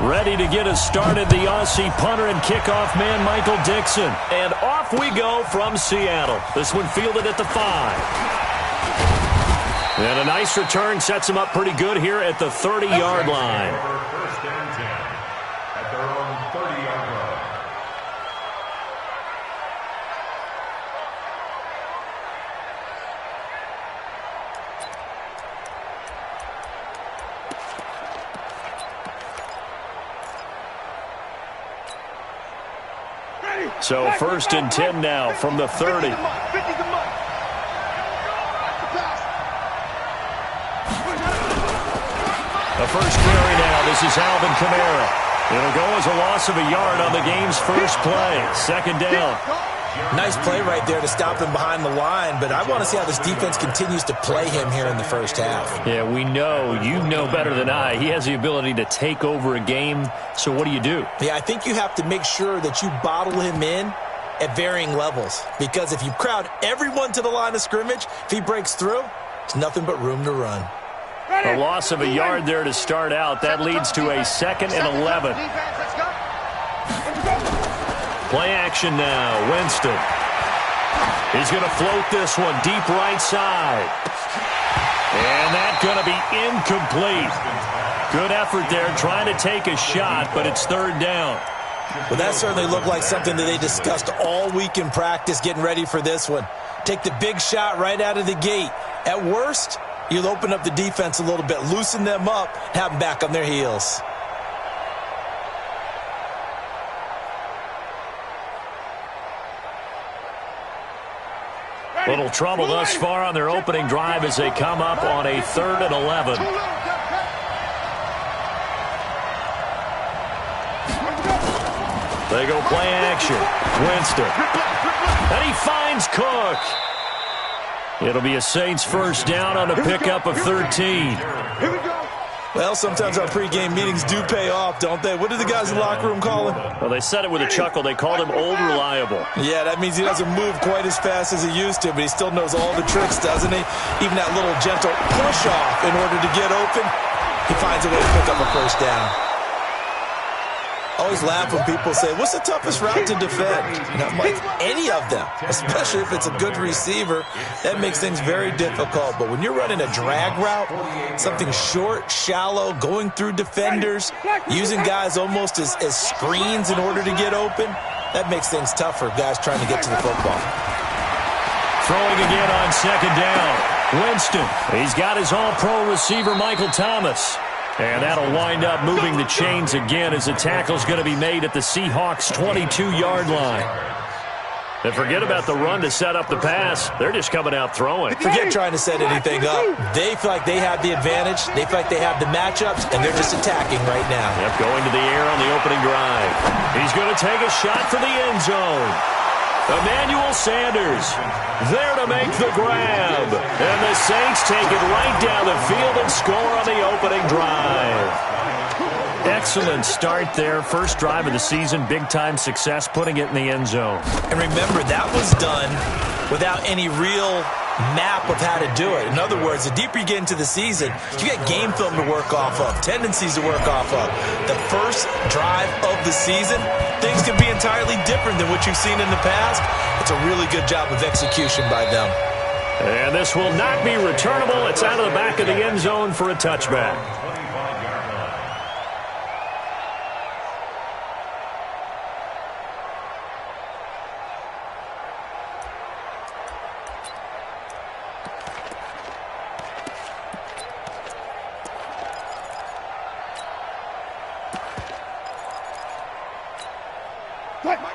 Ready to get us started, the Aussie punter and kickoff man, Michael Dixon. And off we go from Seattle. This one fielded at the 5. And a nice return sets him up pretty good here at the 30-yard line. First and 10 at their own 30-yard line. So first and 10 now from the 30. The first carry now. This is Alvin Kamara. It'll go as a loss of a yard on the game's first play. Second down. Nice play right there to stop him behind the line, but I want to see how this defense continues to play him here in the first half. Yeah, we know. You know better than I. He has the ability to take over a game, so what do you do? Yeah, I think you have to make sure that you bottle him in at varying levels, because if you crowd everyone to the line of scrimmage, if he breaks through, there's nothing but room to run. A loss of a yard there to start out. That leads to a 2nd and 11. Play action now. Winston. He's going to float this one deep right side. And that's going to be incomplete. Good effort there trying to take a shot, but it's third down. Well, that certainly looked like something that they discussed all week in practice getting ready for this one. Take the big shot right out of the gate. At worst, you'll open up the defense a little bit, loosen them up, have them back on their heels. Little trouble thus far on their opening drive as they come up on a 3rd and 11. They go play action. Winston. And he finds Cook. It'll be a Saints first down on a pickup of 13. Well, sometimes our pregame meetings do pay off, don't they? What do the guys in the locker room call him? Well, they said it with a chuckle. They called him Old Reliable. Yeah, that means he doesn't move quite as fast as he used to, but he still knows all the tricks, doesn't he? Even that little gentle push-off in order to get open, he finds a way to pick up a first down. Always laugh when people say, what's the toughest route to defend? And I'm like, any of them, especially if it's a good receiver. That makes things very difficult. But when you're running a drag route, something short, shallow, going through defenders, using guys almost as screens in order to get open, that makes things tough for guys trying to get to the football. Throwing again on second down. Winston. He's got his all-pro receiver, Michael Thomas. And that'll wind up moving the chains again as the tackle's going to be made at the Seahawks' 22-yard line. And forget about the run to set up the pass. They're just coming out throwing. Forget trying to set anything up. They feel like they have the advantage. They feel like they have the matchups, and they're just attacking right now. Yep, going to the air on the opening drive. He's going to take a shot for the end zone. Emmanuel Sanders there to make the grab. And the Saints take it right down the field and score on the opening drive. Excellent start there. First drive of the season. Big-time success putting it in the end zone. And remember, that was done without any real map of how to do it. In other words, the deeper you get into the season, you get game film to work off of, tendencies to work off of. The first drive of the season, things can be entirely different than what you've seen in the past. It's a really good job of execution by them. And this will not be returnable. It's out of the back of the end zone for a touchback.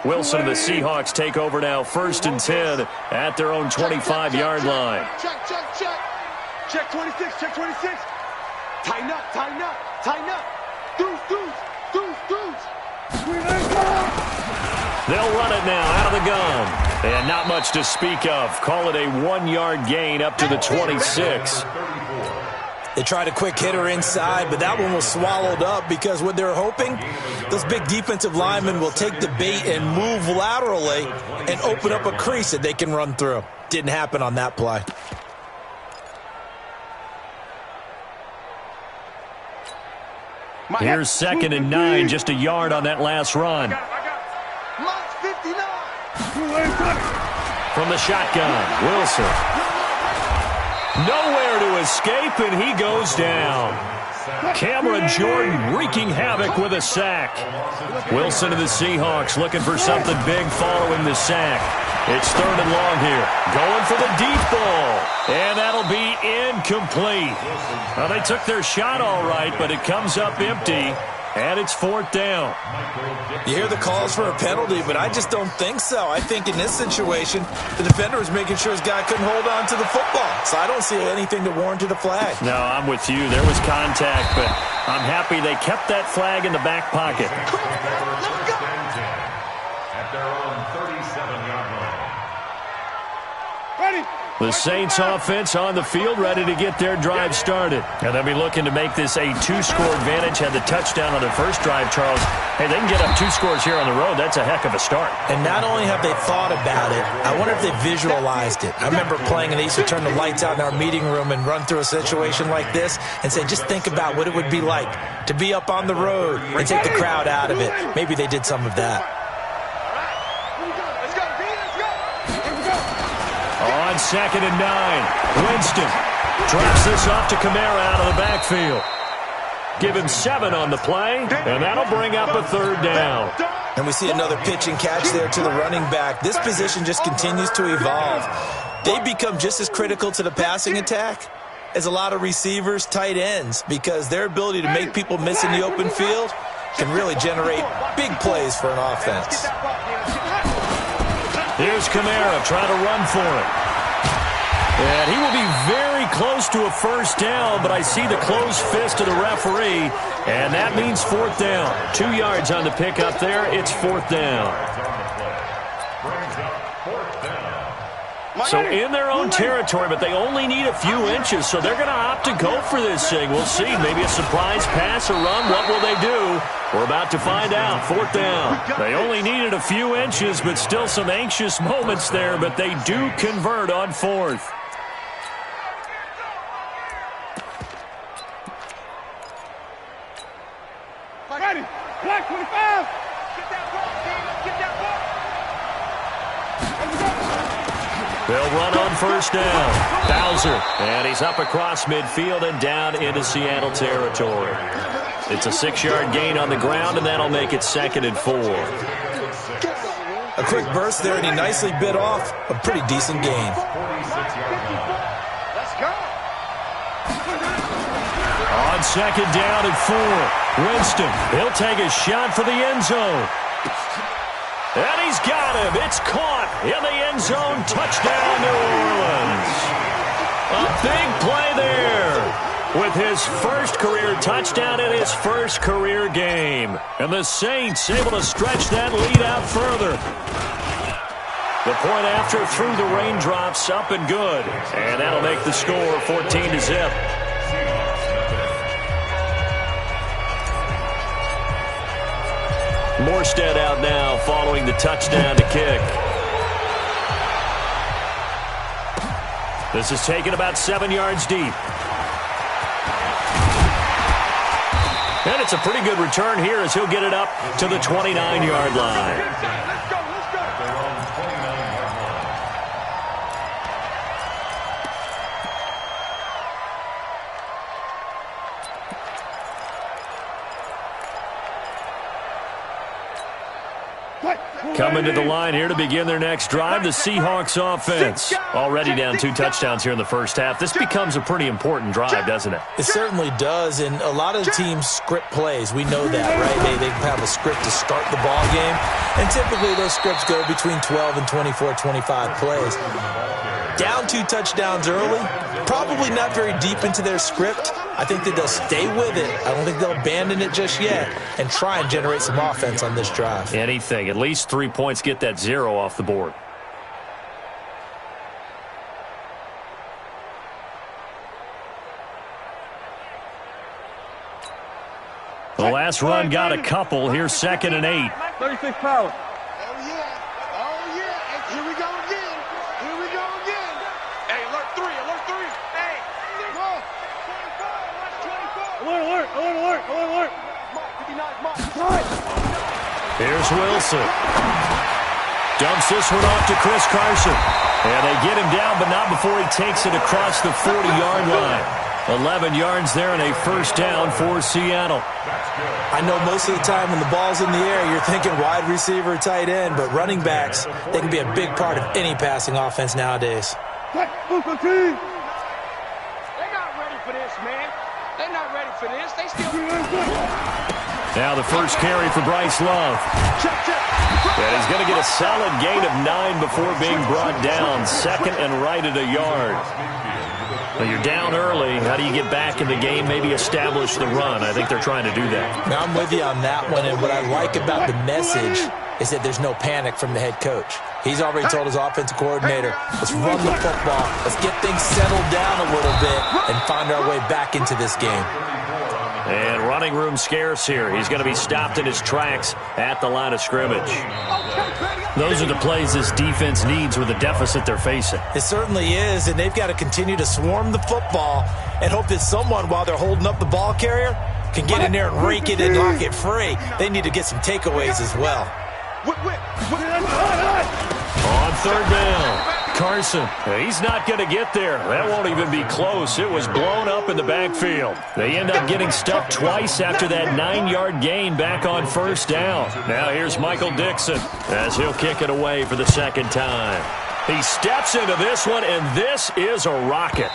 Wilson and the Seahawks take over now, 1st and 10 at their own 25-yard line. Check. Check 26, check 26. Tighten up. Deuce. They'll run it now out of the gun. And not much to speak of. Call it a 1-yard gain up to the 26. They tried a quick hitter inside, but that one was swallowed up because what they're hoping, those big defensive linemen will take the bait and move laterally and open up a crease that they can run through. Didn't happen on that play. Here's 2nd and 9, just a yard on that last run. Lost 59. From the shotgun, Wilson. Nowhere to escape, and he goes down. Cameron Jordan wreaking havoc with a sack. Wilson of the Seahawks looking for something big following the sack. It's 3rd and long here. Going for the deep ball. And that'll be incomplete. Well, they took their shot all right, but it comes up empty. And it's 4th down. You hear the calls for a penalty, but I just don't think so. I think in this situation, the defender was making sure his guy couldn't hold on to the football. So I don't see anything to warrant a flag. No, I'm with you. There was contact, but I'm happy they kept that flag in the back pocket. At their own 37-yard line. Ready. The Saints offense on the field, ready to get their drive started. And they'll be looking to make this a 2-score advantage. Had the touchdown on their first drive, Charles. Hey, they can get up 2 scores here on the road. That's a heck of a start. And not only have they thought about it, I wonder if they visualized it. I remember playing, and they used to turn the lights out in our meeting room and run through a situation like this and say, just think about what it would be like to be up on the road and take the crowd out of it. Maybe they did some of that. On 2nd and 9, Winston drops this off to Kamara out of the backfield. Give him 7 on the play, and that'll bring up a 3rd down. And we see another pitch and catch there to the running back. This position just continues to evolve. They become just as critical to the passing attack as a lot of receivers, tight ends, because their ability to make people miss in the open field can really generate big plays for an offense. Here's Kamara trying to run for it. And he will be very close to a 1st down, but I see the closed fist of the referee, and that means 4th down. 2 yards on the pickup there. It's 4th down. So in their own territory, but they only need a few inches, so they're going to opt to go for this thing. We'll see. Maybe a surprise pass or run. What will they do? We're about to find out. 4th down. They only needed a few inches, but still some anxious moments there, but they do convert on 4th. Ready. Black 25. Get that ball, team. Get that ball. They'll run on 1st down. Bowser, and he's up across midfield and down into Seattle territory. It's a 6-yard gain on the ground, and that'll make it 2nd and 4. A quick burst there, and he nicely bit off a pretty decent gain. Let's go. On 2nd down and 4, Winston, he'll take a shot for the end zone. And he's got him. It's caught in the end zone. Touchdown, New Orleans. A big play there with his first career touchdown in his first career game. And the Saints able to stretch that lead out further. The point after through the raindrops, up and good. And that'll make the score 14-0. Morstead out now following the touchdown to kick. This is taken about 7 yards deep. And it's a pretty good return here as he'll get it up to the 29-yard line. Let's go. Coming to the line here to begin their next drive, the Seahawks offense. Already down 2 touchdowns here in the first half. This becomes a pretty important drive, doesn't it? It certainly does, and a lot of teams script plays. We know that, right? They have a script to start the ball game, and typically those scripts go between 12 and 24, 25 plays. Down 2 touchdowns early, probably not very deep into their script. I think that they'll stay with it. I don't think they'll abandon it just yet and try and generate some offense on this drive. Anything. At least 3 points, get that 0 off the board. The last run got a couple. Here's 2nd and 8. 36 power. Oh, yeah. Hey, here we go again. Hey, alert 3. Hey. Alert. Here's Wilson. Dumps this one off to Chris Carson. And they get him down, but not before he takes it across the 40-yard line. 11 yards there and a first down for Seattle. I know most of the time when the ball's in the air, you're thinking wide receiver, tight end, but running backs, they can be a big part of any passing offense nowadays. They're not ready for this, man. They're not ready for this. They still... Now the first carry for Bryce Love. And he's going to get a solid gain of 9 before being brought down. Second and right at a yard. Well, you're down early. How do you get back in the game? Maybe establish the run. I think they're trying to do that. Now, I'm with you on that one, and what I like about the message is that there's no panic from the head coach. He's already told his offensive coordinator, let's run the football, let's get things settled down a little bit and find our way back into this game. And running room scarce here. He's going to be stopped in his tracks at the line of scrimmage. Those are the plays this defense needs with the deficit they're facing. It certainly is, and they've got to continue to swarm the football and hope that someone, while they're holding up the ball carrier, can get in there and rake it and knock it free. They need to get some takeaways as well. On third down, Carson. He's not going to get there. That won't even be close. It was blown up in the backfield. They end up getting stuffed twice after that 9-yard gain back on first down. Now here's Michael Dixon as he'll kick it away for the second time. He steps into this one, and this is a rocket.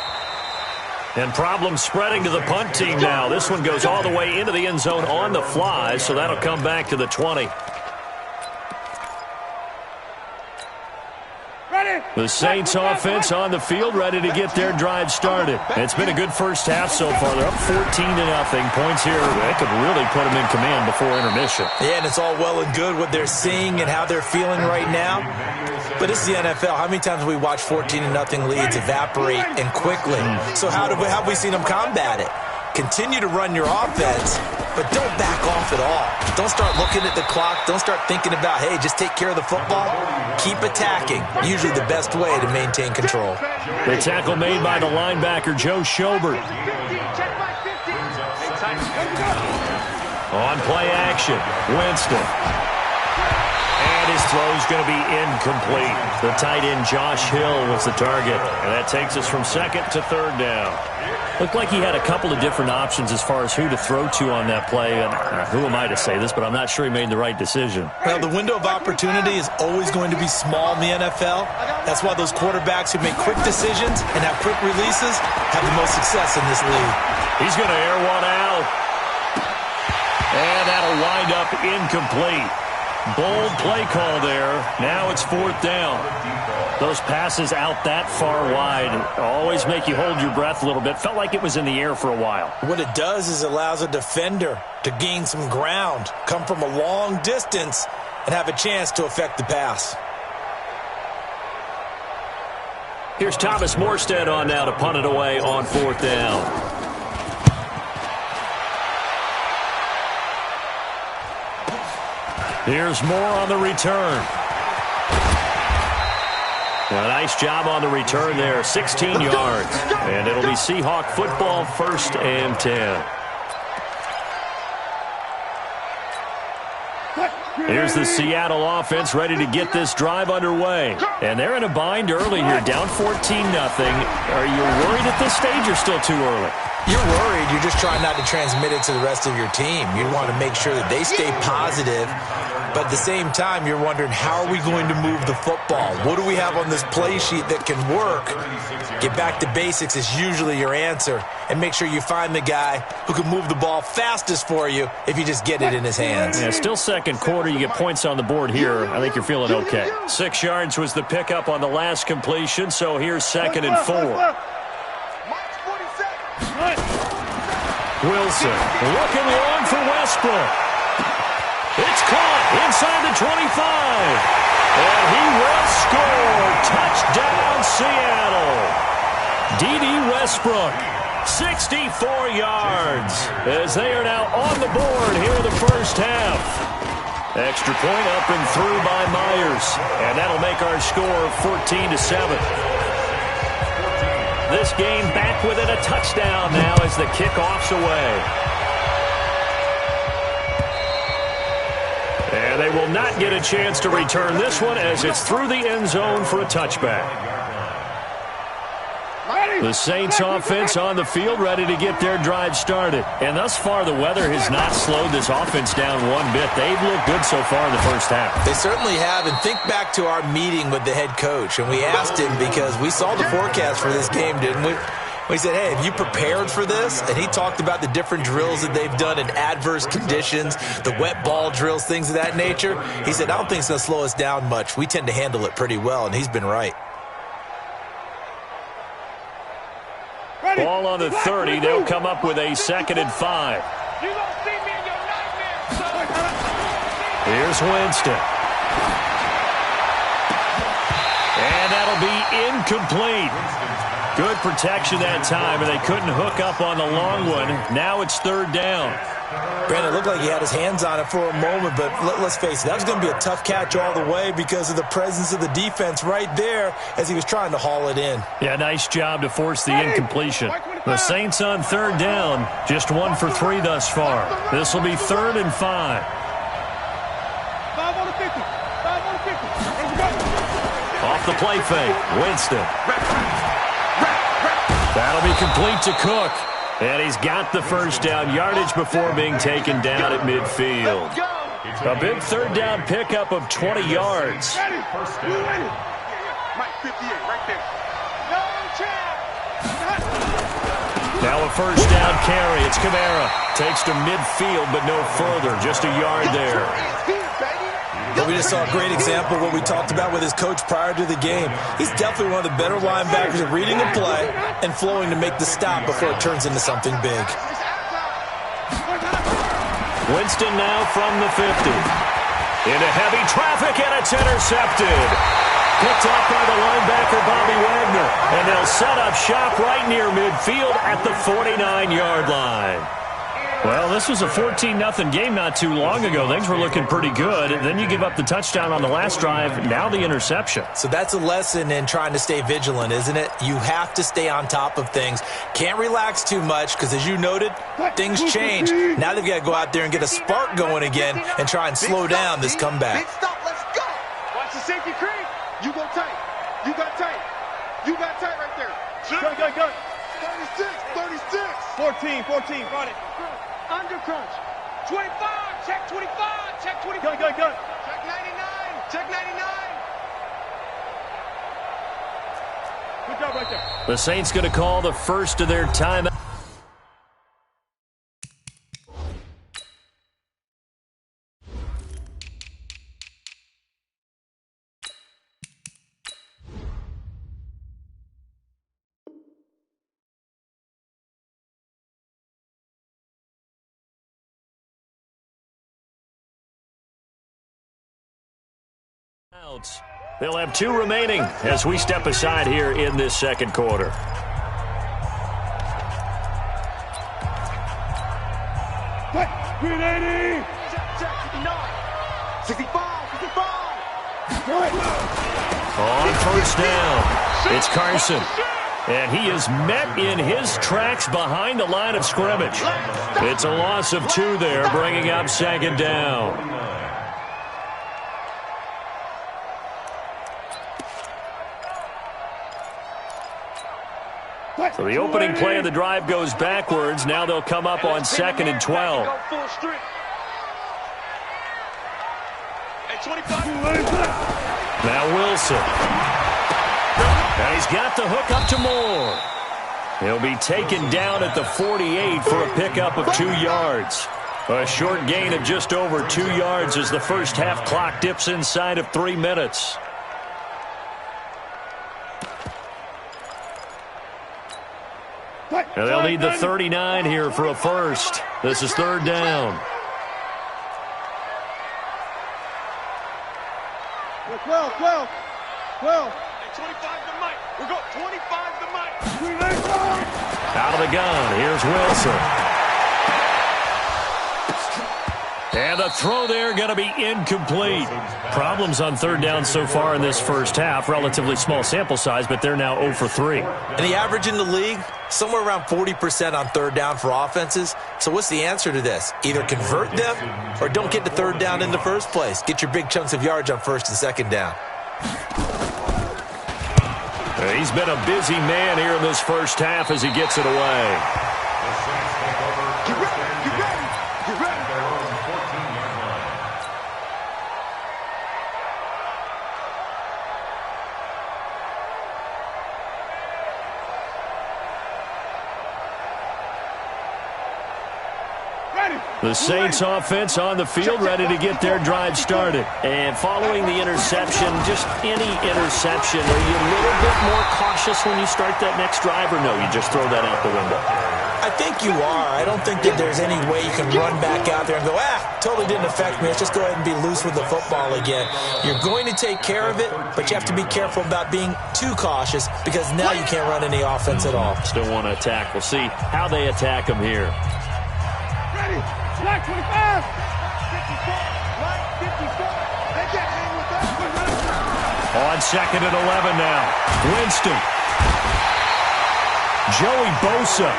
And problems spreading to the punt team now. This one goes all the way into the end zone on the fly, so that'll come back to the 20. The Saints offense on the field, ready to get their drive started. It's been a good first half so far. They're up 14-0. Points here, that could really put them in command before intermission. Yeah, and it's all well and good what they're seeing and how they're feeling right now. But it's the NFL. How many times have we watched 14-0 leads evaporate and quickly? So how have we seen them combat it? Continue to run your offense, but don't back off at all. Don't start looking at the clock. Don't start thinking about, hey, just take care of the football. Keep attacking. Usually the best way to maintain control. The tackle made by the linebacker, Joe Schobert. On play action, Winston. And his throw's going to be incomplete. The tight end, Josh Hill, was the target. And that takes us from second to third down. Looked like he had a couple of different options as far as who to throw to on that play. And who am I to say this, but I'm not sure he made the right decision. Well, the window of opportunity is always going to be small in the NFL. That's why those quarterbacks who make quick decisions and have quick releases have the most success in this league. He's going to air one out. And that'll wind up incomplete. Bold play call there. Now it's fourth down. Those passes out that far wide always make you hold your breath a little bit. Felt like it was in the air for a while. What it does is it allows a defender to gain some ground, come from a long distance, and have a chance to affect the pass. Here's Thomas Morstead on now to punt it away on fourth down. Here's Moore on the return. A nice job on the return there, 16 yards. And it'll be Seahawk football, 1st and 10. Here's the Seattle offense ready to get this drive underway. And they're in a bind early here, down 14-0. Are you worried at this stage or still too early? You're worried. You're just trying not to transmit it to the rest of your team. You want to make sure that they stay positive. But at the same time, you're wondering, how are we going to move the football? What do we have on this play sheet that can work? Get back to basics is usually your answer. And make sure you find the guy who can move the ball fastest for you if you just get it in his hands. Yeah, still second quarter. You get points on the board here. I think you're feeling okay. 6 yards was the pickup on the last completion, so here's 2nd and 4. Wilson looking long for Westbrook. It's caught inside the 25. And he will score. Touchdown, Seattle. D.D. Westbrook, 64 yards, as they are now on the board here in the first half. Extra point up and through by Myers. And that'll make our score 14-7. This game back within a touchdown now as the kickoff's away. And they they will not get a chance to return this one as it's through the end zone for a touchback. The Saints offense on the field ready to get their drive started. And thus far, the weather has not slowed this offense down one bit. They've looked good so far in the first half. They certainly have. And think back to our meeting with the head coach. And we asked him because we saw the forecast for this game, didn't we? We said, hey, have you prepared for this? And he talked about the different drills that they've done in adverse conditions, the wet ball drills, things of that nature. He said, I don't think it's going to slow us down much. We tend to handle it pretty well, and he's been right. Ball on the 30. They'll come up with a 2nd and 5. Here's Winston. And that'll be incomplete. Good protection that time, and they couldn't hook up on the long one. Now it's 3rd down. Brandon, it looked like he had his hands on it for a moment, but let's face it, that was going to be a tough catch all the way because of the presence of the defense right there as he was trying to haul it in. Yeah, nice job to force the incompletion. The Saints on 3rd down, just 1 for 3 thus far. This will be 3rd and 5. 5 on the 50. 5 on the 50. Let's go. Off the play fake, Winston. That'll be complete to Cook. And he's got the first down yardage before being taken down at midfield. A big 3rd down pickup of 20 yards. Now a first down carry. It's Kamara. Takes to midfield, but no further. Just a yard there. But we just saw a great example of what we talked about with his coach prior to the game. He's definitely one of the better linebackers at reading a play and flowing to make the stop before it turns into something big. Winston now from the 50. Into heavy traffic, and it's intercepted. Picked up by the linebacker, Bobby Wagner. And they'll set up shop right near midfield at the 49-yard line. Well, this was a 14-0 game not too long ago. Things were looking pretty good. Then you give up the touchdown on the last drive. Now the interception. So that's a lesson in trying to stay vigilant, isn't it? You have to stay on top of things. Can't relax too much because, as you noted, things change. Now they've got to go out there and get a spark going again and try and slow down this comeback. Big stop, let's go. Watch the safety creep. You go tight. You got tight. You got tight right there. Go. 36. 14. Got it. Under crunch. 25. Check 25. Check 25. Go. Check 99. Check 99. Good job right there. The Saints going to call the first of their timeout. They'll have 2 remaining as we step aside here in this second quarter. Green 80. 65. On first down, it's Carson. And he is met in his tracks behind the line of scrimmage. It's a loss of 2 there, bringing up 2nd down. So the opening play of the drive goes backwards. Now they'll come up on 2nd and 12. Now Wilson. And he's got the hook up to Moore. He'll be taken down at the 48 for a pickup of 2 yards. A short gain of just over 2 yards as the first half clock dips inside of 3 minutes. Now they'll need the 39 here for a first. This is 3rd down. 12. 25 to Mike. We're going 25 to Mike. Out of the gun. Here's Wilson. And the throw there going to be incomplete. Problems on third down so far in this first half. Relatively small sample size, but they're now 0 for 3. And the average in the league, somewhere around 40% on third down for offenses. So what's the answer to this? Either convert them or don't get to third down in the first place. Get your big chunks of yards on first and second down. He's been a busy man here in this first half as he gets it away. The Saints offense on the field, ready to get their drive started. And following the interception, just any interception, are you a little bit more cautious when you start that next drive, or no, you just throw that out the window? I think you are. I don't think that there's any way you can run back out there and go, totally didn't affect me. Let's just go ahead and be loose with the football again. You're going to take care of it, but you have to be careful about being too cautious because now you can't run any offense at all. Still want to attack. We'll see how they attack them here. Ready. Black 25. 54. Black 54. They can't hang with that. On second and 11 now. Winston. Joey Bosa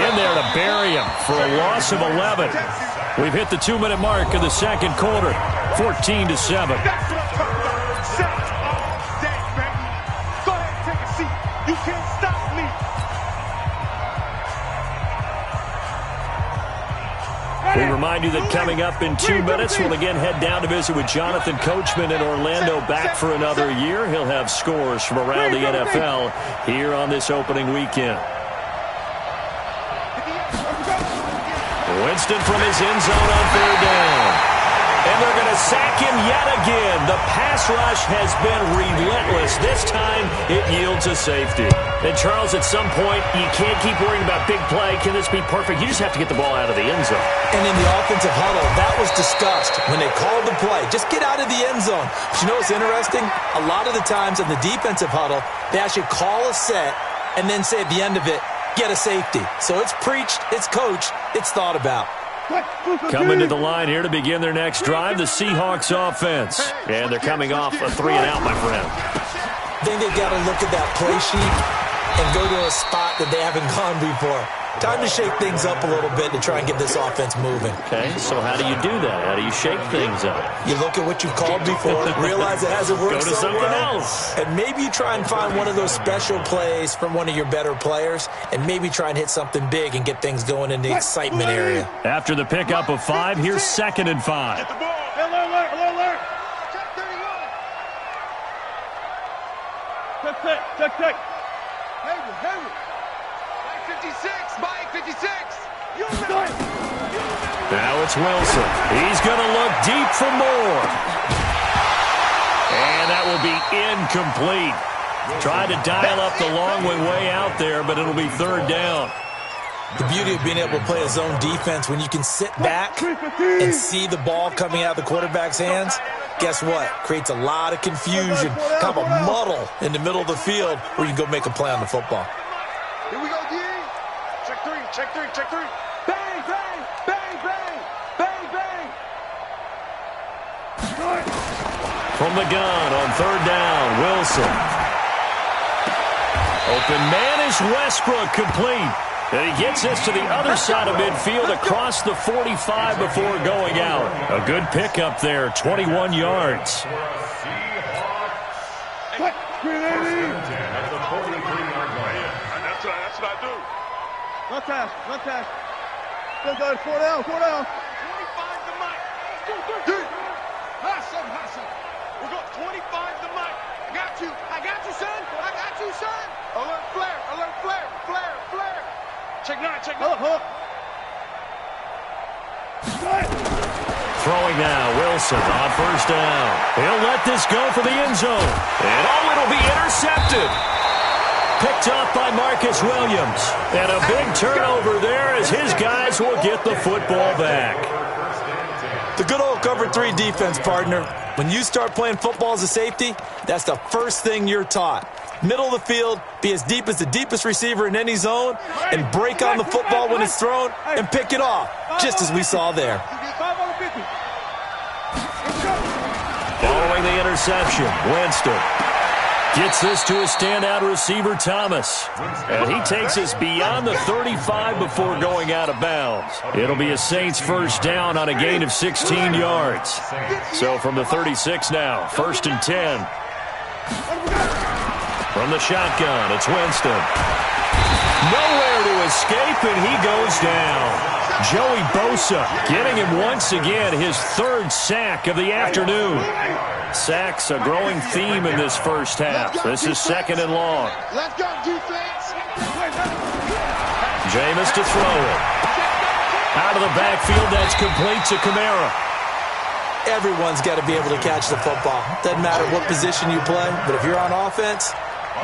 in there to bury him for a loss of 11. We've hit the 2-minute mark of the second quarter. 14-7. That's what I'm talking about. Set all day, baby. Go ahead and take a seat. You can't stop me. We remind you that coming up in 2 minutes, we'll again head down to visit with Jonathan Coachman in Orlando, back for another year. He'll have scores from around the NFL here on this opening weekend. Winston from his end zone on third down. And they're going to sack him yet again. The pass rush has been relentless. This time, it yields a safety. And, Charles, at some point, you can't keep worrying about big play. Can this be perfect? You just have to get the ball out of the end zone. And in the offensive huddle, that was discussed when they called the play. Just get out of the end zone. But you know what's interesting? A lot of the times in the defensive huddle, they actually call a set and then say at the end of it, get a safety. So it's preached, it's coached, it's thought about. Coming to the line here to begin their next drive, the Seahawks offense. And they're coming off a 3-and-out, my friend. I think they've got to look at that play sheet and go to a spot that they haven't gone before. Time to shake things up a little bit to try and get this offense moving. Okay, so how do you do that? How do you shake things up? You look at what you've called before, realize it hasn't worked so so well. Go to something else. And maybe you try and find one of those special plays from one of your better players, and maybe try and hit something big and get things going in the excitement area. After the pickup of 5, here's 2nd and 5. Get the ball. Alert. Check 31. Check. Hayward. Mike 56. Mike 56. Now it's Wilson. He's going to look deep for more. And that will be incomplete. Tried to dial up the long way out there, but it'll be third down. The beauty of being able to play a zone defense, when you can sit back and see the ball coming out of the quarterback's hands, guess what? Creates a lot of confusion, kind of a muddle in the middle of the field where you can go make a play on the football. Here we go, D. Check three. Bang. From the gun on third down, Wilson. Open man is Westbrook, complete. And he gets us to the other side of midfield across the 45 before going out. A good pickup there, 21 yards. What? That's what I do. One task. Go, 4 down. 25 the mic. Hustle. We'll go 25 the mic. I got you, son. Alert flare. Check 9. Hold up. Throwing now, Wilson on first down. He'll let this go for the end zone. And it'll be intercepted. Picked off by Marcus Williams. And a big turnover there as his guys will get the football back. The good old cover 3 defense, partner. When you start playing football as a safety, that's the first thing you're taught. Middle of the field, be as deep as the deepest receiver in any zone, and break on the football when it's thrown and pick it off, just as we saw there. 5 over 50. Following the interception, Winston gets this to a standout receiver, Thomas. And he takes us beyond the 35 before going out of bounds. It'll be a Saints first down on a gain of 16 yards. So from the 36 now, 1st and 10. From the shotgun, it's Winston. Nowhere to escape, and he goes down. Joey Bosa getting him once again his 3rd sack of the afternoon. Sacks a growing theme in this first half. This is 2nd and long. Let's go, defense. Jameis to throw it. Out of the backfield, that's complete to Kamara. Everyone's got to be able to catch the football. Doesn't matter what position you play, but if you're on offense,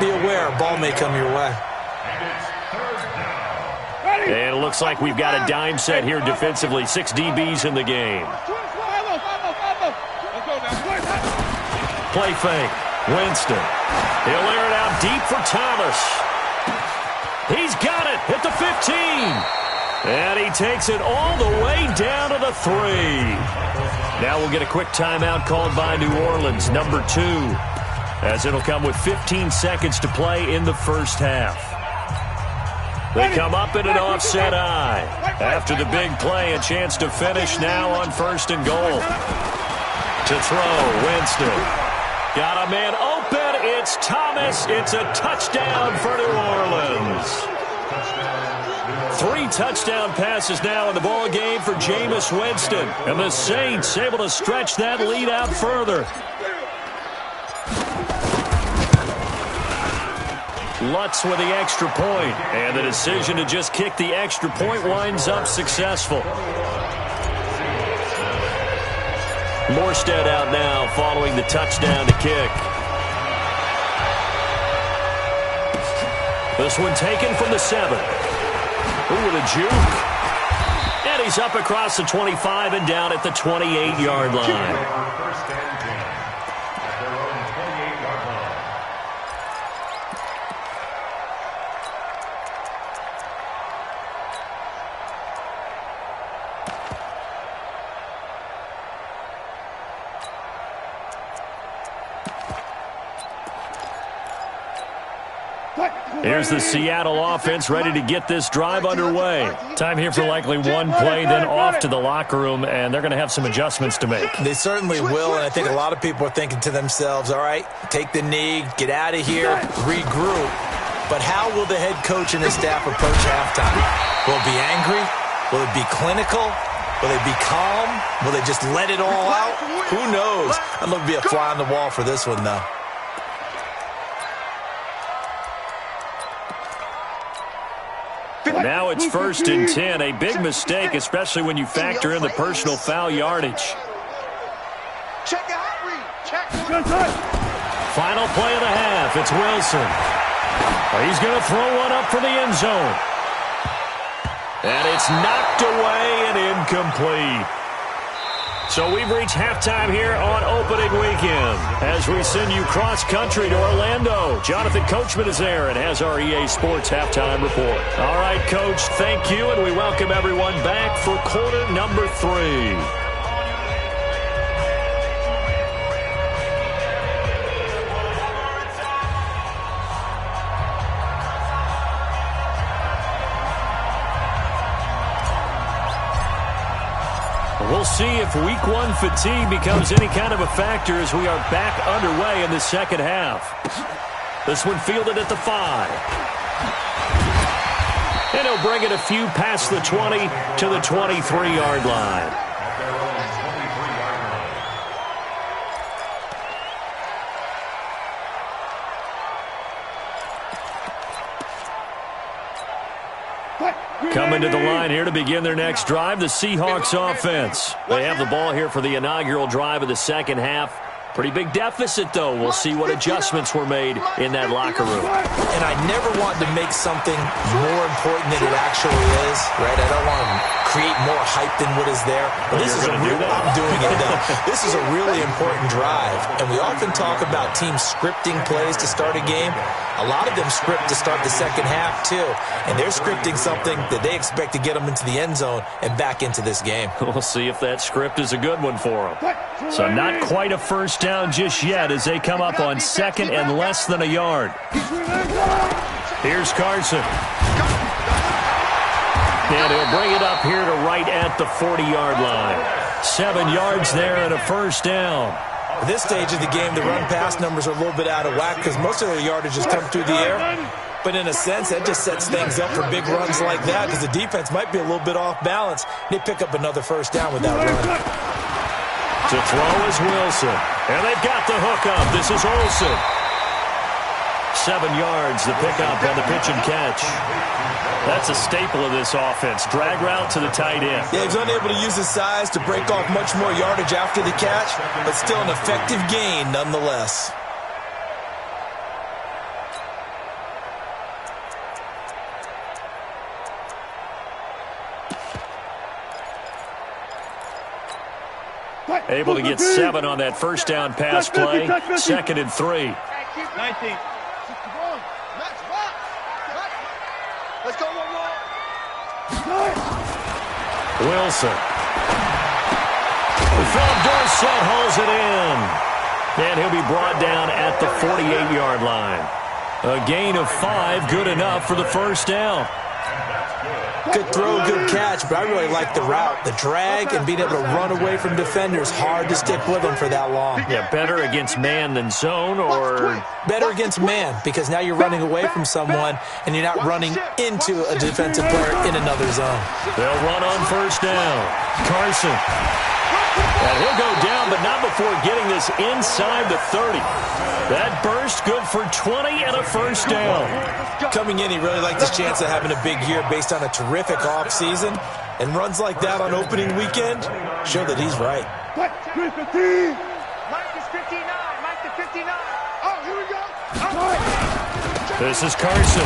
be aware a ball may come your way. And it looks like we've got a dime set here defensively. 6 DBs in the game. Play fake. Winston. He'll air it out deep for Thomas. He's got it at the 15. And he takes it all the way down to the 3. Now we'll get a quick timeout called by New Orleans, number 2, as it'll come with 15 seconds to play in the first half. They come up in an offset eye. After the big play, a chance to finish now on 1st and goal. To throw, Winston. Got a man open. It's Thomas. It's a touchdown for New Orleans. 3 touchdown passes now in the ball game for Jameis Winston. And the Saints able to stretch that lead out further. Lutz with the extra point, and the decision to just kick the extra point winds up successful. Morstead out now following the touchdown to kick. This one taken from the 7. Ooh, with a juke. And he's up across the 25 and down at the 28-yard line. Here's the Seattle offense ready to get this drive underway. Time here for likely one play, then off to the locker room, and they're going to have some adjustments to make. They certainly will, and I think a lot of people are thinking to themselves, all right, take the knee, get out of here, regroup. But how will the head coach and his staff approach halftime? Will it be angry? Will it be clinical? Will they be calm? Will they just let it all out? Who knows? I'm going to be a fly on the wall for this one, though. Now it's 1st and 10. A big mistake, especially when you factor in the personal foul yardage. Check out, read. Check. Final play of the half. It's Wilson. He's going to throw one up for the end zone. And it's knocked away and incomplete. So we've reached halftime here on opening weekend as we send you cross-country to Orlando. Jonathan Coachman is there and has our EA Sports halftime report. All right, Coach, thank you, and we welcome everyone back for quarter number 3. We'll see if week 1 fatigue becomes any kind of a factor as we are back underway in the second half. This one fielded at the 5. And he'll bring it a few past the 20 to the 23-yard line. Coming to the line here to begin their next drive, the Seahawks offense. They have the ball here for the inaugural drive of the second half. Pretty big deficit, though. We'll see what adjustments were made in that locker room. And I never want to make something more important than it actually is, right? I don't want to create more hype than what is there. But this is a real, I'm doing it though. This is a really important drive. And we often talk about teams scripting plays to start a game. A lot of them script to start the second half, too. And they're scripting something that they expect to get them into the end zone and back into this game. We'll see if that script is a good one for them. So not quite a first down just yet as they come up on second and less than a yard. Here's Carson. And he'll bring it up here to right at the 40-yard line. 7 yards there and a first down. At this stage of the game, the run-pass numbers are a little bit out of whack because most of their yardage has come through the air. But in a sense, that just sets things up for big runs like that because the defense might be a little bit off balance. They pick up another first down with that run. To throw is Wilson. And they've got the hook up. This is Olsen. 7 yards, the pickup on the pitch and catch. That's a staple of this offense. Drag route to the tight end. Yeah, he's unable to use his size to break off much more yardage after the catch, but still an effective gain nonetheless. Able to get 7 on that first down pass play. 2nd and 3. 19. Let's go, one more. Wilson. From Dorsett hauls it in. And he'll be brought down at the 48-yard line. A gain of 5, good enough for the first down. Good throw, good catch, but I really like the route. The drag and being able to run away from defenders, hard to stick with them for that long. Yeah, better against man than zone, or better against man because now you're running away from someone and you're not running into a defensive player in another zone. They'll run on first down. Carson. And he'll go down, but not before getting this inside the 30. That burst good for 20 and a first down. Coming in, he really liked his chance of having a big year based on a terrific offseason. And runs like that on opening weekend show that he's right. Mike is 59. Mike to 59. Oh, here we go. This is Carson.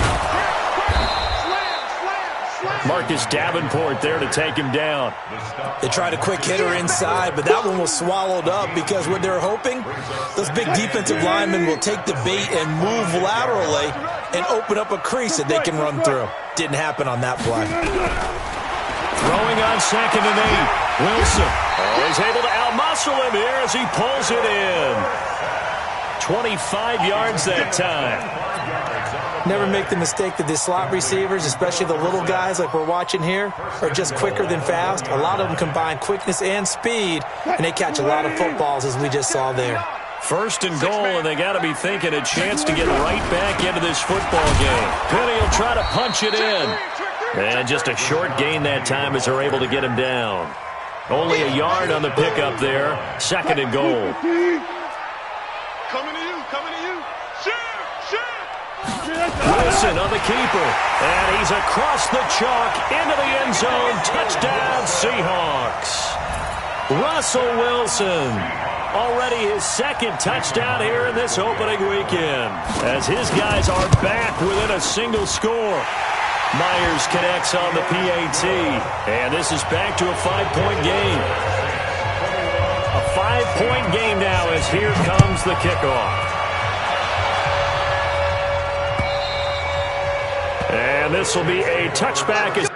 Marcus Davenport there to take him down. They tried a quick hitter inside, but that one was swallowed up because what they're hoping, those big defensive linemen will take the bait and move laterally and open up a crease that they can run through. Didn't happen on that play. Throwing on 2nd and 8. Wilson. Oh, he's able to outmuscle him here as he pulls it in. 25 yards that time. Never make the mistake that the slot receivers, especially the little guys like we're watching here, are just quicker than fast. A lot of them combine quickness and speed, and they catch a lot of footballs, as we just saw there. 1st and goal, and they got to be thinking a chance to get right back into this football game. Penny will try to punch it in. And just a short gain that time as they're able to get him down. Only a yard on the pickup there. 2nd and goal. Coming to you. Wilson on the keeper. And he's across the chalk into the end zone. Touchdown, Seahawks. Russell Wilson. Already his 2nd touchdown here in this opening weekend. As his guys are back within a single score. Myers connects on the PAT. And this is back to a 5-point game. A 5-point game now as here comes the kickoff. And this will be a touchback.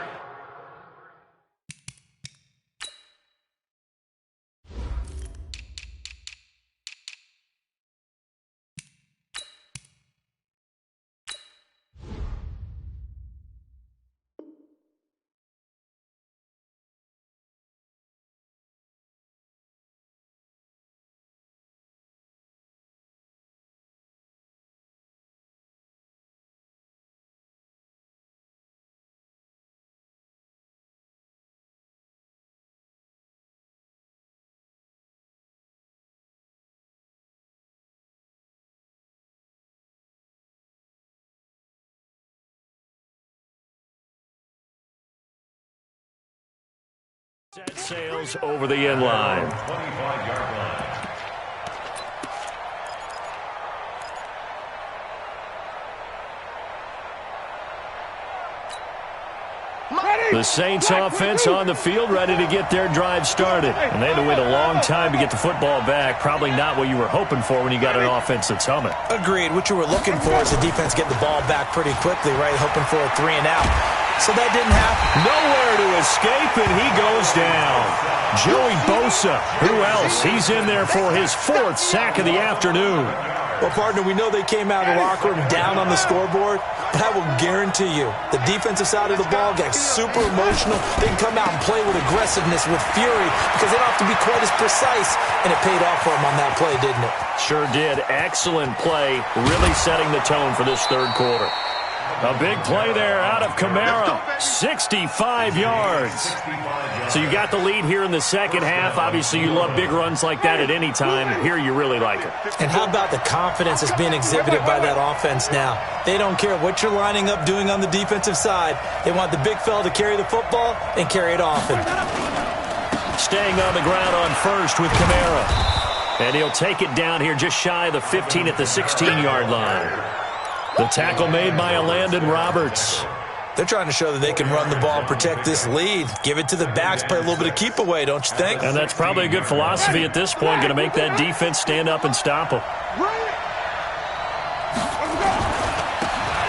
Set sails over the end line. 25-yard line. The Saints offense on the field ready to get their drive started. And they had to wait a long time to get the football back. Probably not what you were hoping for when you got an offense that's humming. Agreed. What you were looking for is the defense getting the ball back pretty quickly, right? Hoping for a 3 and out. So that didn't happen. Nowhere to escape, and he goes down. Joey Bosa, who else? He's in there for his 4th sack of the afternoon. Well, partner, we know they came out of the locker room down on the scoreboard, but I will guarantee you the defensive side of the ball got super emotional. They can come out and play with aggressiveness, with fury, because they don't have to be quite as precise, and it paid off for them on that play, didn't it? Sure did. Excellent play, really setting the tone for this third quarter. A big play there out of Kamara, 65 yards. So you got the lead here in the second half. Obviously, you love big runs like that at any time. Here you really like it. And how about the confidence that's being exhibited by that offense now? They don't care what you're lining up doing on the defensive side. They want the big fella to carry the football and carry it often. Staying on the ground on first with Kamara. And he'll take it down here just shy of the 15 at the 16-yard line. The tackle made by Landon Roberts. They're trying to show that they can run the ball and protect this lead. Give it to the backs, play a little bit of keep away, don't you think? And that's probably a good philosophy at this point, going to make that defense stand up and stop them.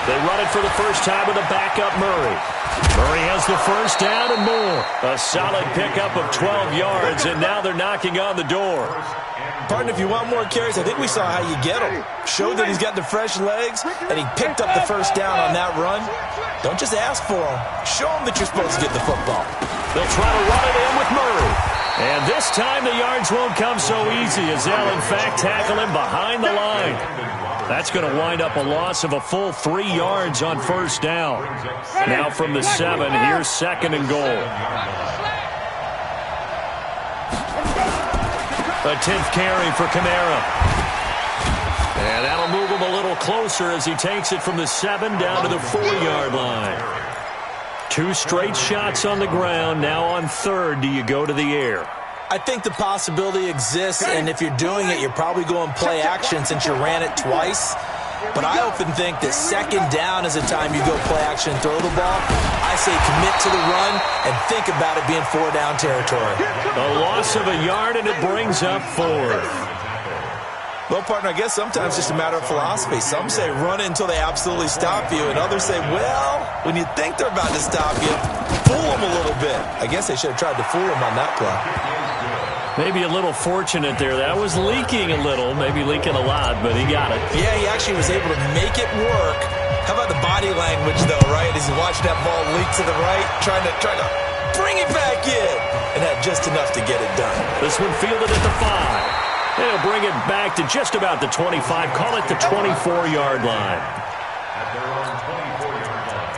They run it for the first time with a backup Murray. Murray has the first down and more. A solid pickup of 12 yards, and now they're knocking on the door. Partner, if you want more carries, I think we saw how you get him. Showed that he's got the fresh legs, and he picked up the first down on that run. Don't just ask for him. Show him that you're supposed to get the football. They'll try to run it in with Murray. And this time the yards won't come so easy as they'll, in fact, tackle him behind the line. That's going to wind up a loss of a full 3 yards on first down. Now from the 7, here's 2nd and goal. A 10th carry for Kamara. And that'll move him a little closer as he takes it from the 7 down to the 4-yard line. 2 straight shots on the ground. Now on 3rd, do you go to the air? I think the possibility exists, and if you're doing it, you're probably going play action since you ran it twice. But I often think that 2nd down is the time you go play action and throw the ball. I say commit to the run and think about it being 4-down territory. A loss of a yard, and it brings up 4th. Well, partner, I guess sometimes it's just a matter of philosophy. Some say run it until they absolutely stop you, and others say, well, when you think they're about to stop you, fool them a little bit. I guess they should have tried to fool them on that play. Maybe a little fortunate there. That was leaking a little, maybe leaking a lot, but he got it. Yeah, he actually was able to make it work. How about the body language, though, right? As he watched that ball leak to the right, trying to bring it back in, and had just enough to get it done. This one fielded at the 5. And he'll bring it back to just about the 25. Call it the 24-yard line. At their own 24-yard line.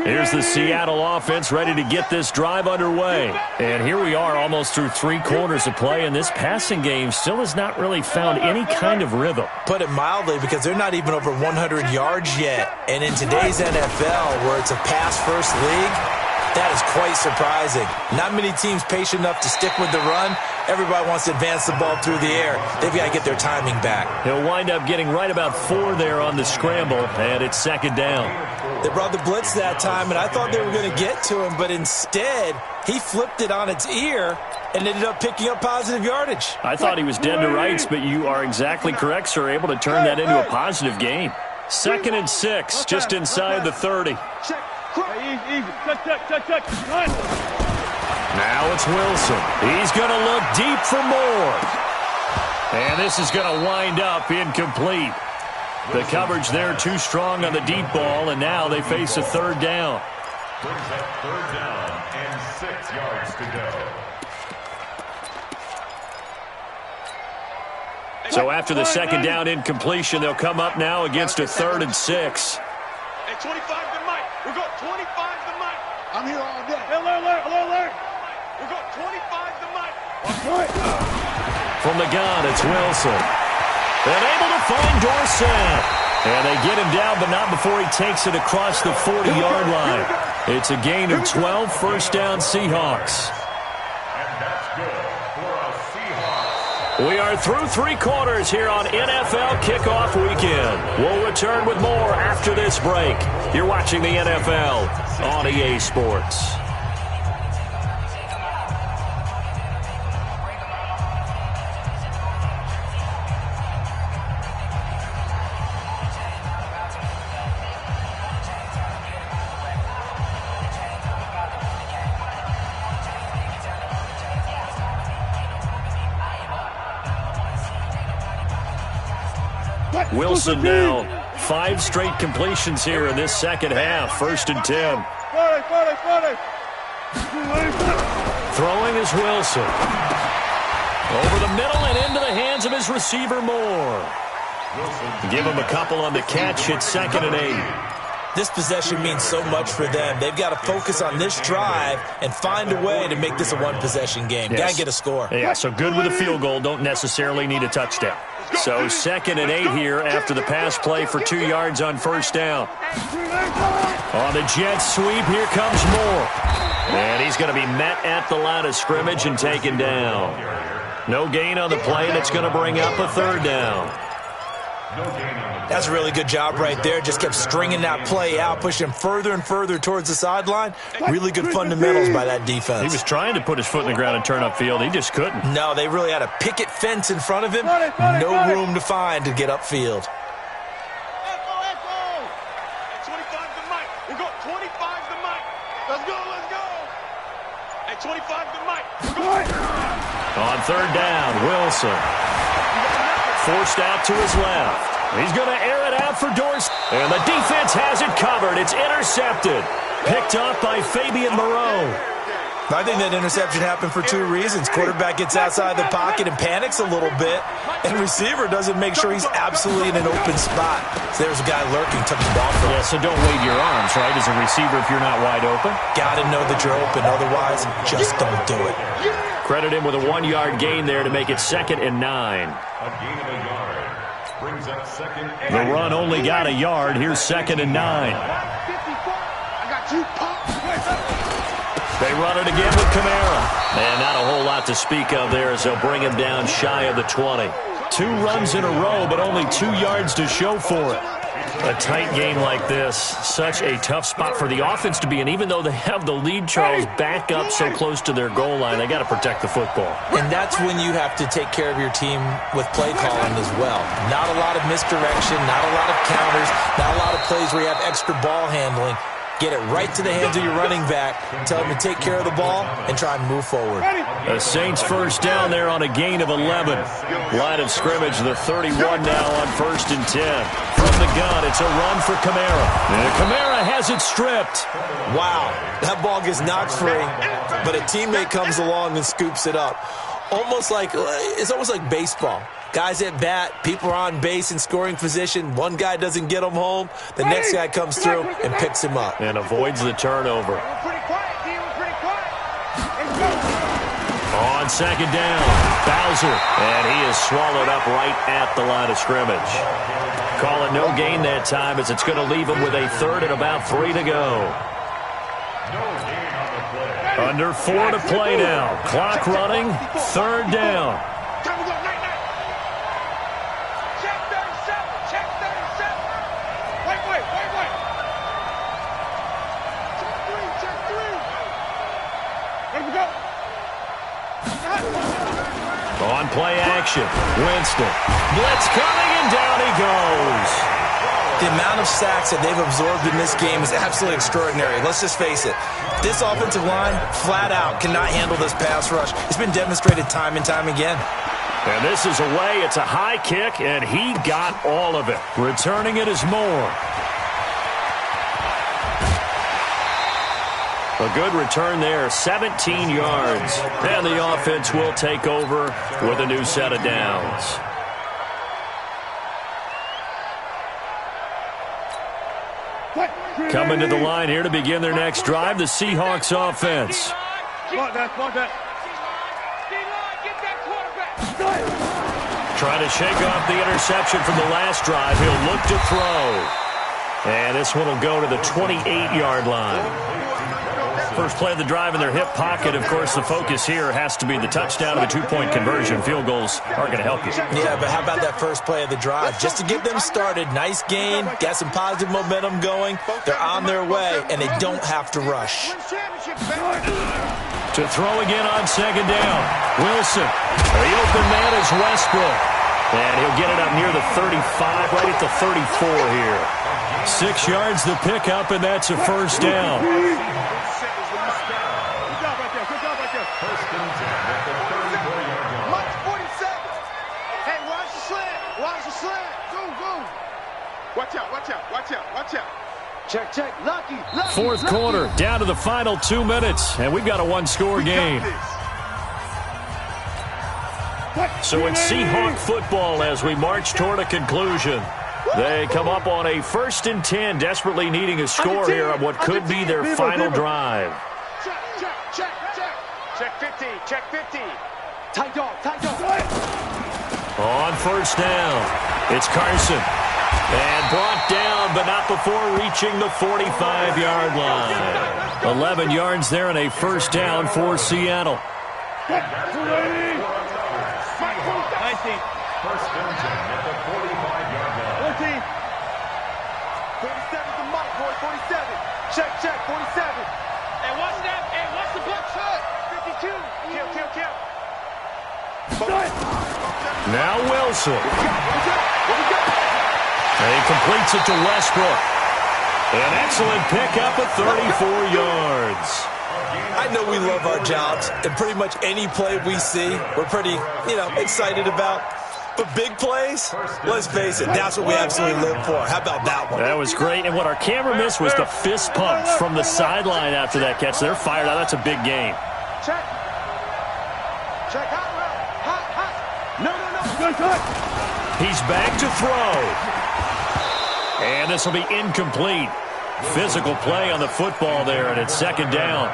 Here's the Seattle offense ready to get this drive underway. And here we are almost through 3 quarters of play, and this passing game still has not really found any kind of rhythm. Put it mildly, because they're not even over 100 yards yet. And in today's NFL, where it's a pass-first league, that is quite surprising. Not many teams patient enough to stick with the run. Everybody wants to advance the ball through the air. They've got to get their timing back. He'll wind up getting right about 4 there on the scramble, and it's 2nd down. They brought the blitz that time, and I thought they were going to get to him, but instead, he flipped it on its ear and ended up picking up positive yardage. I thought he was dead to rights, but you are exactly correct, sir, able to turn that into a positive gain. 2nd and 6, just inside the 30. Now it's Wilson. He's going to look deep for more. And this is going to wind up incomplete. The coverage there too strong on the deep ball, and now they face a 3rd down. Brings up 3rd down and 6 yards to go. So after the 2nd down incompletion, they'll come up now against a 3rd and 6. Hey, 25 to Mike. We're going 25 to Mike. I'm here all day. Alert. We're going 25 to Mike. From the gun, it's Wilson. And able to find Dorsett. And they get him down, but not before he takes it across the 40-yard line. It's a gain of 12, 1st down Seahawks. And that's good for a Seahawks We are through 3 quarters here on NFL Kickoff Weekend. We'll return with more after this break. You're watching the NFL on EA Sports. Wilson now 5 straight completions here in this second half. 1st and 10. Throwing is Wilson. Over the middle and into the hands of his receiver Moore. Give him a couple on the catch. It's 2nd and 8. This possession means so much for them. They've got to focus on this drive and find a way to make this a one-possession game. Yes. Got to get a score. Yeah, so good with a field goal. Don't necessarily need a touchdown. So 2nd and 8 here after the pass play for 2 yards on 1st down. On the jet sweep, here comes Moore. And he's going to be met at the line of scrimmage and taken down. No gain on the play, and it's going to bring up a 3rd down. That's a really good job right there. Just kept stringing that play out, pushing him further and further towards the sideline. Really good fundamentals by that defense. He was trying to put his foot in the ground and turn upfield. He just couldn't. No, they really had a picket fence in front of him. No room to find to get upfield. 25 to Mike. We'll go 25 to Mike. Let's go. At 25 to Mike. On 3rd down, Wilson. Forced out to his left. He's going to air it out for Dorsey. And the defense has it covered. It's intercepted. Picked off by Fabian Moreau. I think that interception happened for 2 reasons. Quarterback gets outside the pocket and panics a little bit. And receiver doesn't make sure he's absolutely in an open spot. So there's a guy lurking, took the ball from him. Yeah, so don't wave your arms, right, as a receiver if you're not wide open. Got to know that you're open. Otherwise, just don't do it. Credit him with a 1-yard gain there to make it 2nd and 9. A gain of a yard. Brings up 2nd and The run only got a yard. Here's 2nd and 9. I got you, Pop. They run it again with Kamara. And not a whole lot to speak of there as they'll bring him down shy of the 20. 2 runs in a row, but only 2 yards to show for it. A tight game like this, such a tough spot for the offense to be in. Even though they have the lead, Charles, back up so close to their goal line, they got to protect the football. And that's when you have to take care of your team with play calling as well. Not a lot of misdirection, not a lot of counters, not a lot of plays where you have extra ball handling. Get it right to the hands of your running back. Tell him to take care of the ball and try and move forward. The Saints 1st down there on a gain of 11. Line of scrimmage, the 31 now on 1st and 10. From the gun, it's a run for Kamara. And Kamara has it stripped. Wow, that ball gets knocked free, but a teammate comes along and scoops it up. It's almost like baseball. Guys at bat, people are on base in scoring position. One guy doesn't get him home. The next guy comes through and picks him up. And avoids the turnover. On 2nd down, Bowser. And he is swallowed up right at the line of scrimmage. Call it no gain that time as it's going to leave him with a 3rd and about 3 to go. Under 4 to play now. Clock running, 3rd down. On play action, Winston. Blitz coming, and down he goes. The amount of sacks that they've absorbed in this game is absolutely extraordinary. Let's just face it. This offensive line, flat out, cannot handle this pass rush. It's been demonstrated time and time again. And this is away. It's a high kick, and he got all of it. Returning it is Moore. A good return there, 17 yards. And the offense will take over with a new set of downs. Coming to the line here to begin their next drive, the Seahawks offense. Trying to shake off the interception from the last drive. He'll look to throw. And this one will go to the 28-yard line. First play of the drive in their hip pocket. Of course, the focus here has to be the touchdown and the two-point conversion. Field goals are going to help you. Yeah, but how about that first play of the drive? Just to get them started, nice gain, got some positive momentum going. They're on their way, and they don't have to rush. To throw again on second down. Wilson. The open man is Westbrook. And he'll get it up near the 35, right at the 34 here. 6 yards the pickup, and that's a first down. Good job right there. Good job right there. First and 10 at the 34-yard line. Mike, 47. Hey, watch the slant. Watch the slant. Go. Watch out, watch out, watch out, watch out. Check. Lucky. Fourth quarter, down to the final 2 minutes, and we've got a one-score game. So it's Seahawk football as we march toward a conclusion. They come up on a 1st and 10, desperately needing a score here on what could be their final drive. Check 50, check 50. Tight dog. On first down, it's Carson. And brought down, but not before reaching the 45-yard line. 11 yards there and a first down for Seattle. 19. First and 10 at the 45-yard line. 14. 47 to Mike, boy. 47. Check. 47. And watch that. And watch the block shot. 52. Kill. Now Wilson. What we got? And he completes it to Westbrook. An excellent pickup of 34 yards. I know we love our jobs, and pretty much any play we see, we're pretty, excited about. But big plays, let's face it, that's what we absolutely live for. How about that one? That was great, and what our camera missed was the fist pump from the sideline after that catch. They're fired out. That's a big game. Check. Hot. No. Good. He's back to throw. And this will be incomplete. Physical play on the football there, and it's second down.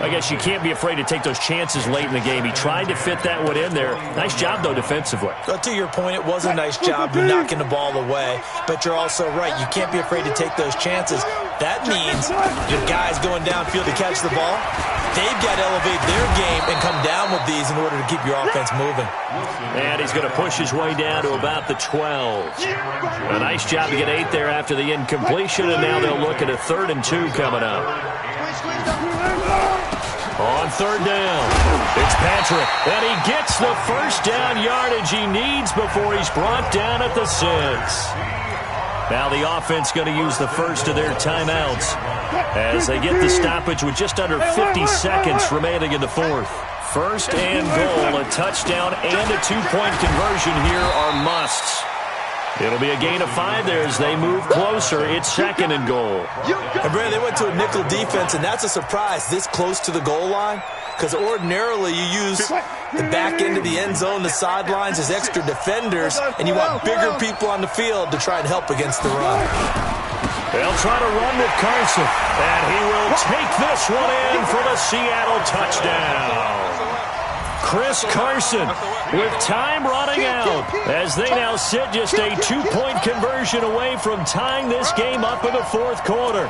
I guess you can't be afraid to take those chances late in the game. He tried to fit that one in there. Nice job, though, defensively. Well, to your point, it was a nice job knocking the ball away. But you're also right. You can't be afraid to take those chances. That means your guys going downfield to catch the ball, they've got to elevate their game and come down with these in order to keep your offense moving. And he's going to push his way down to about the 12. A nice job to get 8 there after the incompletion, and now they'll look at a 3rd and 2 coming up. On third down, it's Patrick, and he gets the first down yardage he needs before he's brought down at the 6. Now the offense going to use the first of their timeouts as they get the stoppage with just under 50 seconds remaining in the 4th. First and goal, a touchdown and a 2-point conversion here are musts. It'll be a gain of 5 there as they move closer. It's 2nd and goal. And Brandon, they went to a nickel defense, and that's a surprise this close to the goal line, because ordinarily you use the back end of the end zone, the sidelines as extra defenders, and you want bigger people on the field to try and help against the run. They'll try to run with Carson, and he will take this one in for the Seattle touchdown. Chris Carson with time running out as they now sit just a 2-point conversion away from tying this game up in the 4th quarter.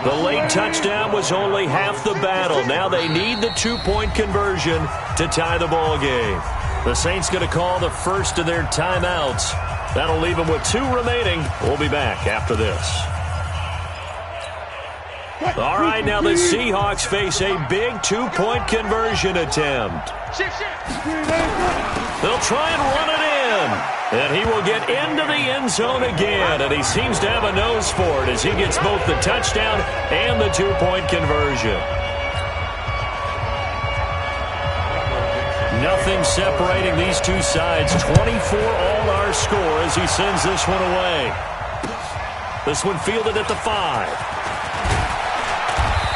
The late touchdown was only half the battle. Now they need the 2-point conversion to tie the ball game. The Saints going to call the first of their timeouts. That'll leave them with 2 remaining. We'll be back after this. All right, now the Seahawks face a big 2-point conversion attempt. They'll try and run it in. And he will get into the end zone again. And he seems to have a nose for it as he gets both the touchdown and the 2-point conversion. Nothing separating these two sides. 24 all our score as he sends this one away. This one fielded at the 5.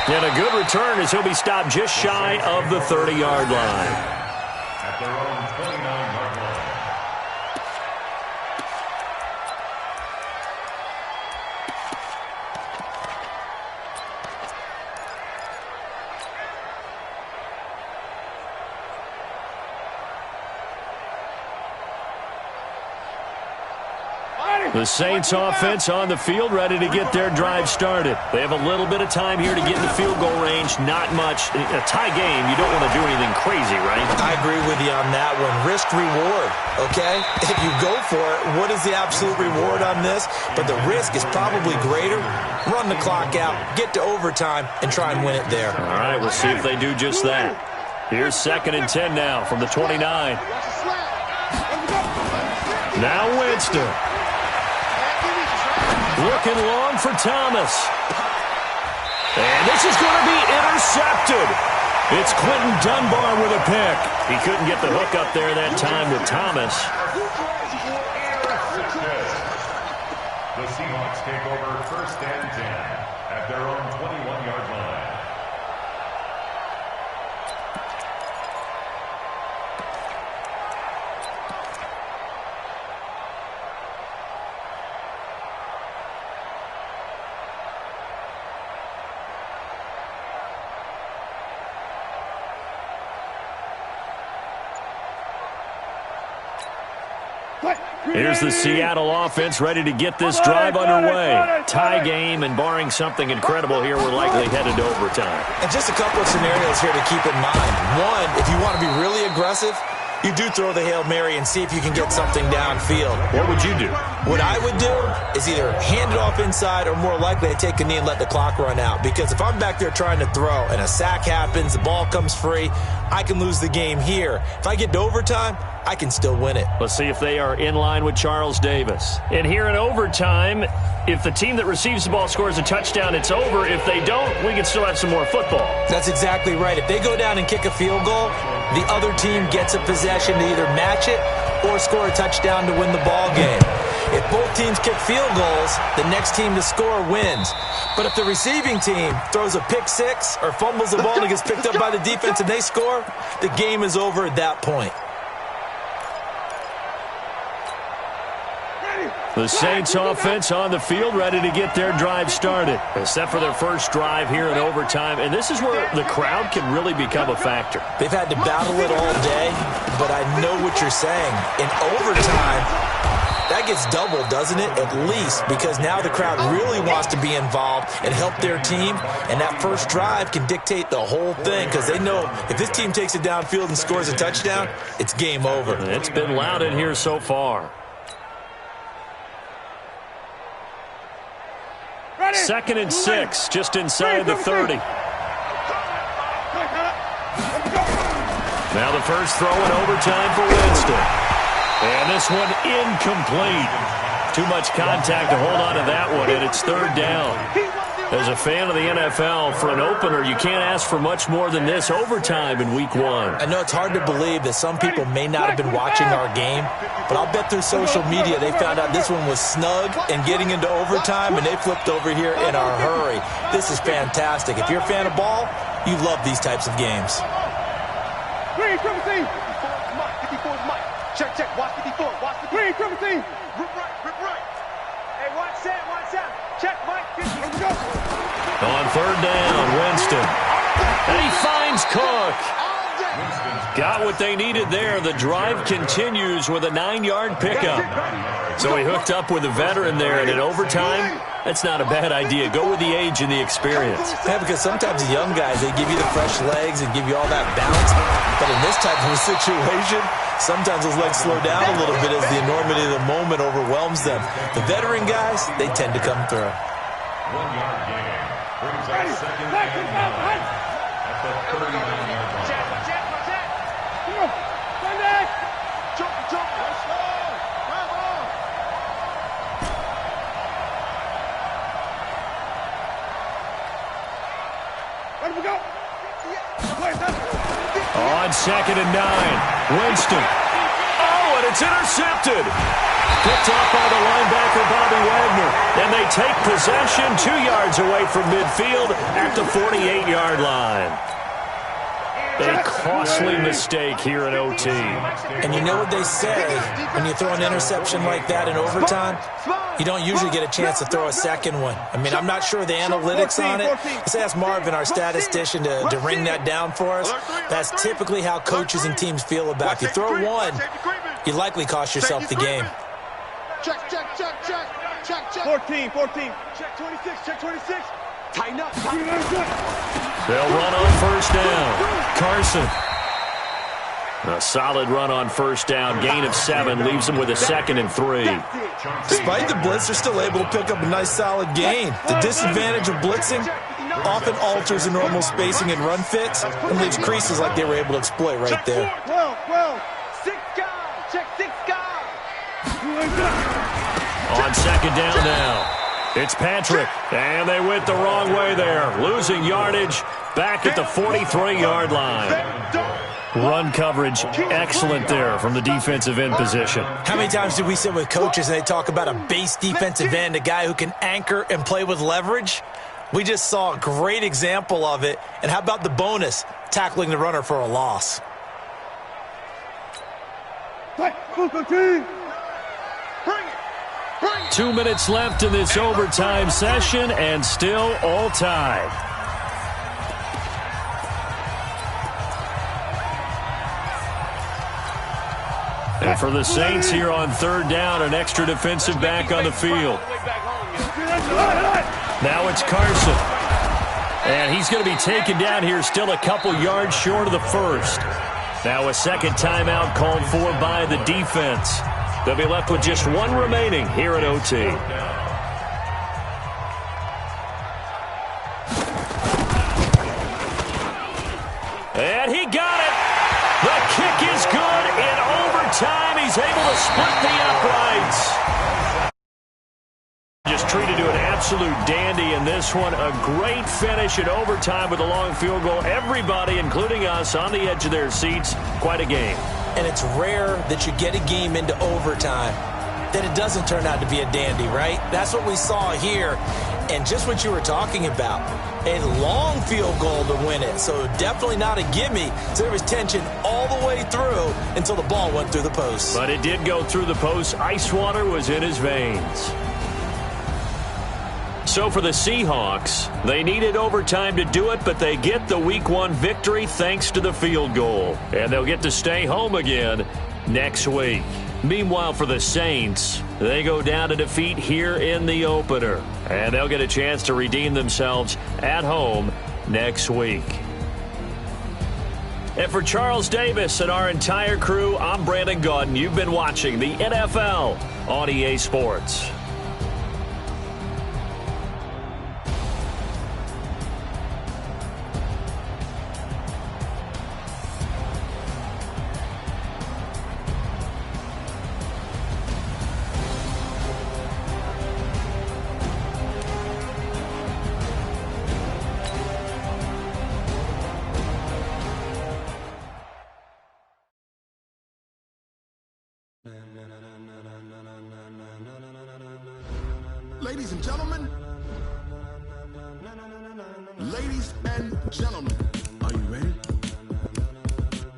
And a good return as he'll be stopped just shy of the 30-yard line. At their own 29-yard line. The Saints offense on the field, ready to get their drive started. They have a little bit of time here to get in the field goal range, not much. In a tie game, you don't want to do anything crazy, right? I agree with you on that one. Risk reward, okay? If you go for it, what is the absolute reward on this? But the risk is probably greater. Run the clock out, get to overtime, and try and win it there. All right, we'll see if they do just that. Here's 2nd and 10 now from the 29. Now Winston. Looking long for Thomas. And this is going to be intercepted. It's Quentin Dunbar with a pick. He couldn't get the hook up there that time with Thomas. The Seahawks take over 1st and 10 at their own 21-yard line. Here's the Seattle offense ready to get this drive underway. Tie game, and barring something incredible here, we're likely headed to overtime. And just a couple of scenarios here to keep in mind. One, if you want to be really aggressive, you do throw the Hail Mary and see if you can get something downfield. What would you do? What I would do is either hand it off inside or more likely to take a knee and let the clock run out. Because if I'm back there trying to throw and a sack happens, the ball comes free, I can lose the game here. If I get to overtime, I can still win it. Let's see if they are in line with Charles Davis. And here in overtime, if the team that receives the ball scores a touchdown, it's over. If they don't, we can still have some more football. That's exactly right. If they go down and kick a field goal, the other team gets a possession to either match it or score a touchdown to win the ball game. If both teams kick field goals, the next team to score wins. But if the receiving team throws a pick six or fumbles the ball and gets picked up by the defense and they score, the game is over at that point. The Saints offense on the field ready to get their drive started. Set for their first drive here in overtime. And this is where the crowd can really become a factor. They've had to battle it all day, but I know what you're saying. In overtime, that gets doubled, doesn't it? At least, because now the crowd really wants to be involved and help their team. And that first drive can dictate the whole thing because they know if this team takes it downfield and scores a touchdown, it's game over. It's been loud in here so far. 2nd and 6, just inside the 30. Now the first throw in overtime for Winston. And this one incomplete. Too much contact to hold on to that one, and it's 3rd down. As a fan of the NFL, for an opener, you can't ask for much more than this overtime in Week 1. I know it's hard to believe that some people may not have been watching our game, but I'll bet through social media they found out this one was snug and getting into overtime, and they flipped over here in a hurry. This is fantastic. If you're a fan of ball, you love these types of games. Green, triple team. 54 is Mike. Check, check. Watch 54. Watch the green, triple team. Rip right, rip right. Hey, watch that, watch that. Check, Mike. Let's go. On 3rd down, Winston. And he finds Cook. Got what they needed there. The drive continues with a 9-yard pickup. So he hooked up with a veteran there, and in overtime, that's not a bad idea. Go with the age and the experience. Yeah, because sometimes the young guys, they give you the fresh legs and give you all that bounce. But in this type of a situation, sometimes those legs slow down a little bit as the enormity of the moment overwhelms them. The veteran guys, they tend to come through. 1-yard gain brings us 2nd and 9 at the 39-yard line. On 2nd and 9, Winston. Oh, and it's intercepted. Picked off by the linebacker, Bobby Wagner. And they take possession 2 yards away from midfield at the 48-yard line. A costly mistake here in OT. And you know what they say, when you throw an interception like that in overtime, you don't usually get a chance to throw a second one. I mean, I'm not sure the analytics on it. Let's ask Marvin, our statistician, to ring that down for us. That's typically how coaches and teams feel about it. If you throw one, you likely cost yourself the game. Check, check, check, check. Check, check. 14. Check 26, check 26. Tighten up. They'll run on first down. Carson. A solid run on first down. Gain of 7 leaves them with a 2nd and 3. Despite the blitz, they're still able to pick up a nice solid gain. The disadvantage of blitzing often alters the normal spacing and run fits and leaves creases like they were able to exploit right there. 12. 6 guys. Check 6 guys. On second down now. It's Patrick, and they went the wrong way there. Losing yardage back at the 43-yard line. Run coverage, excellent there from the defensive end position. How many times do we sit with coaches and they talk about a base defensive end, a guy who can anchor and play with leverage? We just saw a great example of it. And how about the bonus, tackling the runner for a loss? 2 minutes left in this overtime session, and still all tied. And for the Saints here on third down, an extra defensive back on the field. Now it's Carson. And he's going to be taken down here still a couple yards short of the first. Now a second timeout called for by the defense. They'll be left with just 1 remaining here at OT. And he got it. The kick is good in overtime. He's able to split the uprights. Just treated to an absolute dandy in this one. A great finish in overtime with a long field goal. Everybody, including us, on the edge of their seats. Quite a game. And it's rare that you get a game into overtime that it doesn't turn out to be a dandy, right? That's what we saw here. And just what you were talking about, a long field goal to win it. So definitely not a gimme. So there was tension all the way through until the ball went through the post. But it did go through the post. Ice water was in his veins. So for the Seahawks, they needed overtime to do it, but they get the Week 1 victory thanks to the field goal. And they'll get to stay home again next week. Meanwhile, for the Saints, they go down to defeat here in the opener. And they'll get a chance to redeem themselves at home next week. And for Charles Davis and our entire crew, I'm Brandon Gaudin. You've been watching the NFL on EA Sports. Ladies and gentlemen, are you ready?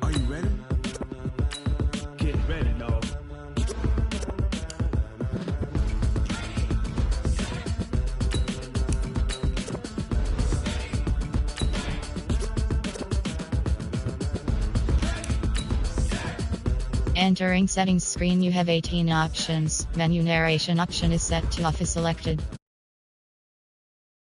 Are you ready? Get ready, dog. Entering settings screen, you have 18 options. Menu narration option is set to off is selected.